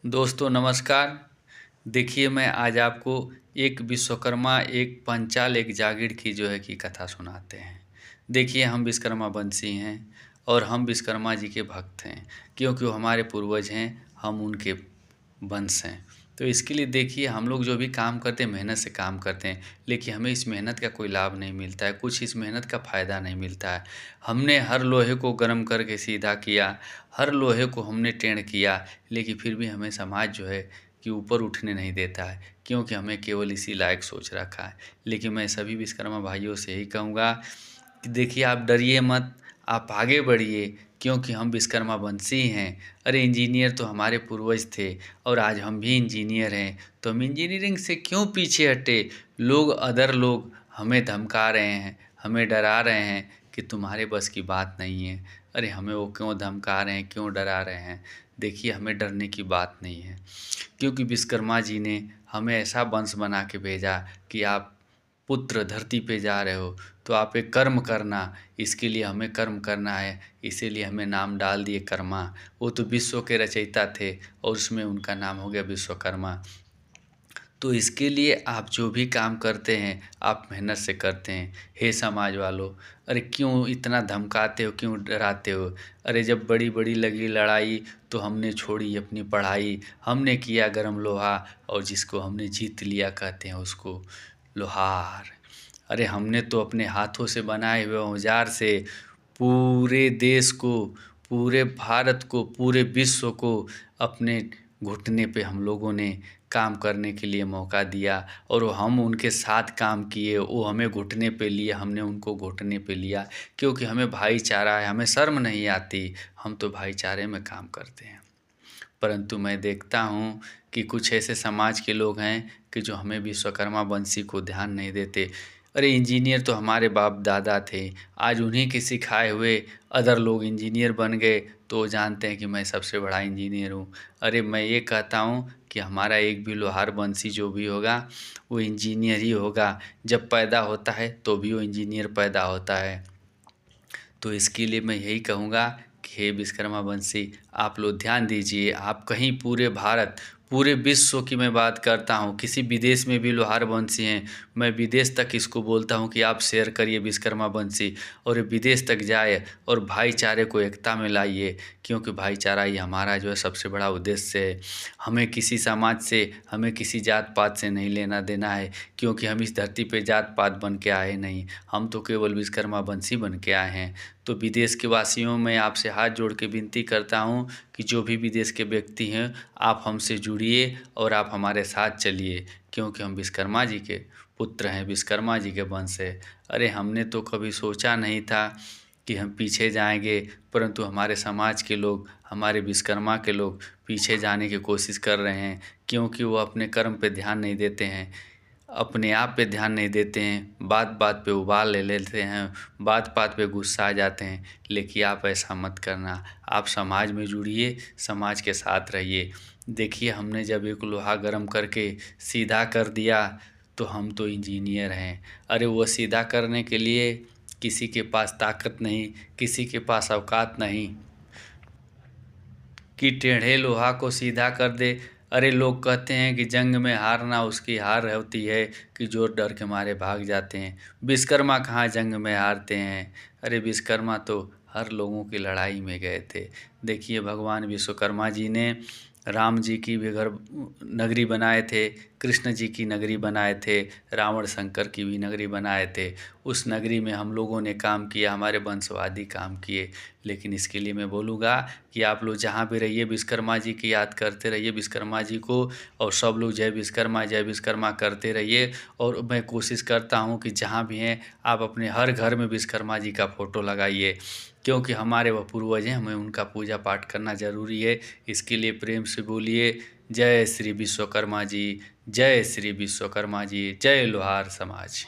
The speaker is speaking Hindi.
दोस्तों नमस्कार। देखिए मैं आज आपको एक विश्वकर्मा, एक पंचाल, एक जागीर की जो है कि कथा सुनाते हैं। देखिए हम विश्वकर्मा वंशी हैं और हम विश्वकर्मा जी के भक्त हैं, क्योंकि वो हमारे पूर्वज हैं, हम उनके वंश हैं। तो इसके लिए देखिए हम लोग जो भी काम करते हैं मेहनत से काम करते हैं, लेकिन हमें इस मेहनत का कोई लाभ नहीं मिलता है, कुछ इस मेहनत का फ़ायदा नहीं मिलता है। हमने हर लोहे को गर्म करके सीधा किया, हर लोहे को हमने टेढ़ किया, लेकिन फिर भी हमें समाज जो है कि ऊपर उठने नहीं देता है, क्योंकि हमें केवल इसी लायक सोच रखा है। लेकिन मैं सभी विश्वकर्मा भाइयों से यही कहूँगा कि देखिए आप डरिए मत, आप आगे बढ़िए, क्योंकि हम विश्वकर्मा वंशी हैं। अरे इंजीनियर तो हमारे पूर्वज थे और आज हम भी इंजीनियर हैं, तो हम इंजीनियरिंग से क्यों पीछे हटे। अदर लोग हमें धमका रहे हैं, हमें डरा रहे हैं कि तुम्हारे बस की बात नहीं है। अरे हमें वो क्यों धमका रहे हैं, क्यों डरा रहे हैं। देखिए हमें डरने की बात नहीं है, क्योंकि विश्वकर्मा जी ने हमें ऐसा वंश बना के भेजा कि आप पुत्र धरती पे जा रहे हो तो आप एक कर्म करना। इसके लिए हमें कर्म करना है, इसीलिए हमें नाम डाल दिए कर्मा। वो तो विश्व के रचयिता थे और उसमें उनका नाम हो गया विश्वकर्मा। तो इसके लिए आप जो भी काम करते हैं आप मेहनत से करते हैं। हे समाज वालों, अरे क्यों इतना धमकाते हो, क्यों डराते हो। अरे जब बड़ी बड़ी लगी लड़ाई तो हमने छोड़ी अपनी पढ़ाई, हमने किया गरम लोहा और जिसको हमने जीत लिया कहते हैं उसको लोहार। अरे हमने तो अपने हाथों से बनाए हुए औजार से पूरे देश को, पूरे भारत को, पूरे विश्व को अपने घुटने पे हम लोगों ने काम करने के लिए मौका दिया और हम उनके साथ काम किए। वो हमें घुटने पे लिए, हमने उनको घुटने पे लिया, क्योंकि हमें भाईचारा है, हमें शर्म नहीं आती। हम तो भाईचारे में काम करते हैं। परंतु मैं देखता हूँ कि कुछ ऐसे समाज के लोग हैं कि जो हमें विश्वकर्मा वंशी को ध्यान नहीं देते। अरे इंजीनियर तो हमारे बाप दादा थे, आज उन्हीं के सिखाए हुए अदर लोग इंजीनियर बन गए तो वो जानते हैं कि मैं सबसे बड़ा इंजीनियर हूँ। अरे मैं ये कहता हूँ कि हमारा एक भी लोहार वंशी जो भी होगा वो इंजीनियर ही होगा। जब पैदा होता है तो भी वो इंजीनियर पैदा होता है। तो इसके लिए मैं यही कहूँगा कि हे विश्वकर्मा वंशी, आप लोग ध्यान दीजिए। आप कहीं पूरे भारत, पूरे विश्व की मैं बात करता हूँ, किसी विदेश में भी लोहार वंशी हैं, मैं विदेश तक इसको बोलता हूँ कि आप शेयर करिए विश्वकर्मा वंशी और ये विदेश तक जाए और भाईचारे को एकता में लाइए, क्योंकि भाईचारा ही हमारा जो है सबसे बड़ा उद्देश्य है। हमें किसी समाज से, हमें किसी जात पात से नहीं लेना देना है, क्योंकि हम इस धरती पे जात पात बन के आए नहीं, हम तो केवल विश्वकर्मा वंशी बन के आए हैं। तो विदेश के वासियों में आपसे हाथ जोड़ के विनती करता हूँ कि जो भी विदेश के व्यक्ति हैं आप हमसे जुड़िए और आप हमारे साथ चलिए, क्योंकि हम विश्वकर्मा जी के पुत्र हैं, विश्वकर्मा जी के वंश है। अरे हमने तो कभी सोचा नहीं था कि हम पीछे जाएंगे, परंतु हमारे समाज के लोग, हमारे विश्वकर्मा के लोग पीछे जाने की कोशिश कर रहे हैं, क्योंकि वो अपने कर्म पे ध्यान नहीं देते हैं, अपने आप पे ध्यान नहीं देते हैं, बात बात पे उबाल ले लेते हैं, बात बात पे गुस्सा आ जाते हैं। लेकिन आप ऐसा मत करना, आप समाज में जुड़िए, समाज के साथ रहिए। देखिए हमने जब एक लोहा गर्म करके सीधा कर दिया तो हम तो इंजीनियर हैं। अरे वो सीधा करने के लिए किसी के पास ताकत नहीं, किसी के पास औकात नहीं कि टेढ़े लोहा को सीधा कर दे। अरे लोग कहते हैं कि जंग में हारना उसकी हार होती है कि जो डर के मारे भाग जाते हैं। विश्वकर्मा कहाँ जंग में हारते हैं। अरे विश्वकर्मा तो हर लोगों की लड़ाई में गए थे। देखिए भगवान विश्वकर्मा जी ने राम जी की भी घर नगरी बनाए थे, कृष्ण जी की नगरी बनाए थे, रावण शंकर की भी नगरी बनाए थे। उस नगरी में हम लोगों ने काम किया, हमारे वंशवादी काम किए। लेकिन इसके लिए मैं बोलूँगा कि आप लोग जहाँ भी रहिए विश्वकर्मा जी की याद करते रहिए, विश्वकर्मा जी को, और सब लोग जय विश्वकर्मा करते रहिए। और मैं कोशिश करता हूँ कि जहाँ भी हैं आप अपने हर घर में विश्वकर्मा जी का फ़ोटो लगाइए, क्योंकि हमारे वह पूर्वज हैं, हमें उनका पूजा पाठ करना ज़रूरी है। इसके लिए प्रेम से बोलिए जय श्री विश्वकर्मा जी, जय श्री विश्वकर्मा जी, जय लोहार समाज।